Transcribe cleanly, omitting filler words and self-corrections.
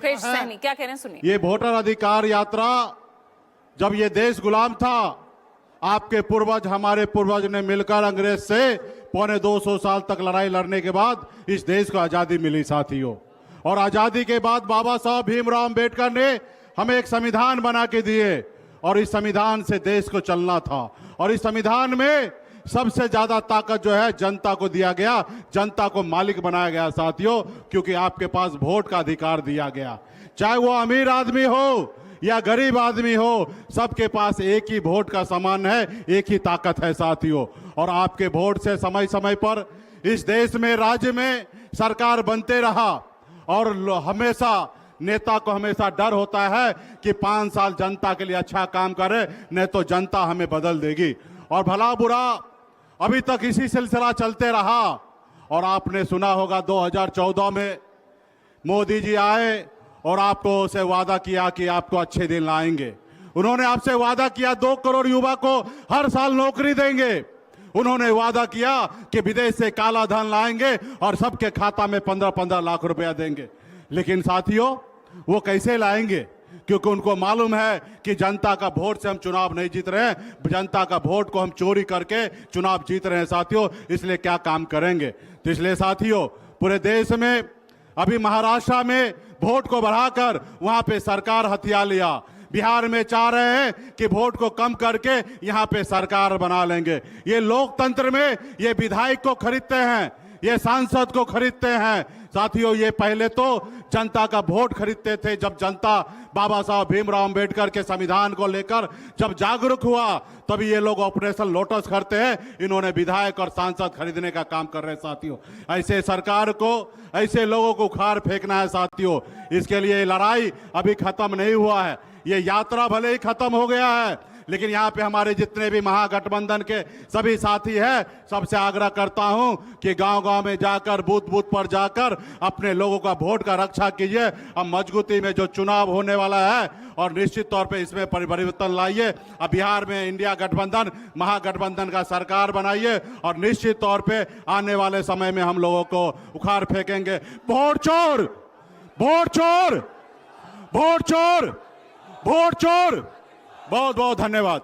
मुकेश सैनी क्या कह रहे हैं सुनिए। ये वोटर अधिकार यात्रा, जब ये देश गुलाम था, आपके पूर्वज, हमारे पूर्वज ने मिलकर अंग्रेज से 250 साल तक लड़ाई लड़ने के बाद इस देश को आजादी मिली साथियों। और आजादी के बाद बाबा साहब भीमराव अंबेडकर ने हमें एक संविधान बना के दिए और इस संविधान से देश को चलना था। और इस संविधान में सबसे ज्यादा ताकत जो है जनता को दिया गया, जनता को मालिक बनाया गया साथियों, क्योंकि आपके पास वोट का अधिकार दिया गया। चाहे वो अमीर आदमी हो या गरीब आदमी हो, सबके पास एक ही वोट का समान है, एक ही ताकत है साथियों। और आपके वोट से समय समय पर इस देश में, राज्य में सरकार बनते रहा और हमेशा नेता को हमेशा डर होता है कि 5 साल जनता के लिए अच्छा काम करे, नहीं तो जनता हमें बदल देगी। और भला बुरा अभी तक इसी सिलसिला चलते रहा। और आपने सुना होगा 2014 में मोदी जी आए और आपको से वादा किया कि आपको अच्छे दिन लाएंगे। उन्होंने आपसे वादा किया 2 करोड़ युवा को हर साल नौकरी देंगे। उन्होंने वादा किया कि विदेश से काला धन लाएंगे और सबके खाता में 15-15 लाख रुपया देंगे। लेकिन साथियों, वो कैसे लाएंगे? क्योंकि उनको मालूम है कि जनता का वोट से हम चुनाव नहीं जीत रहे हैं, जनता का वोट को हम चोरी करके चुनाव जीत रहे हैं साथियों। इसलिए क्या काम करेंगे? तो इसलिए साथियों, पूरे देश में अभी महाराष्ट्र में वोट को बढ़ाकर वहां पे सरकार हथिया लिया। बिहार में चाह रहे हैं कि वोट को कम करके यहां पे सरकार बना लेंगे। ये लोकतंत्र में ये विधायक को खरीदते हैं, ये सांसद को खरीदते हैं साथियों। ये पहले तो जनता का वोट खरीदते थे। जब जनता बाबा साहब भीमराव अंबेडकर के संविधान को लेकर जब जागरूक हुआ, तभी ये लोग ऑपरेशन लोटस करते हैं। इन्होंने विधायक और सांसद खरीदने का काम कर रहे हैं साथियों। ऐसे सरकार को, ऐसे लोगों को उखाड़ फेंकना है साथियों। इसके लिए लड़ाई अभी खत्म नहीं हुआ है। ये यात्रा भले ही खत्म हो गया है, लेकिन यहाँ पे हमारे जितने भी महागठबंधन के सभी साथी हैं, सबसे आग्रह करता हूं कि गांव-गांव में जाकर, बूथ-बूथ पर जाकर अपने लोगों का वोट का रक्षा कीजिए। अब मजबूती में जो चुनाव होने वाला है और निश्चित तौर पे इसमें परिवर्तन लाइए। अब बिहार में इंडिया गठबंधन, महागठबंधन का सरकार बनाइए और निश्चित तौर पे आने वाले समय में हम लोगों को उखाड़ फेंकेंगे। वोट चोर, वोट चोर, वोट चोर, वोट चोर। बहुत बहुत धन्यवाद।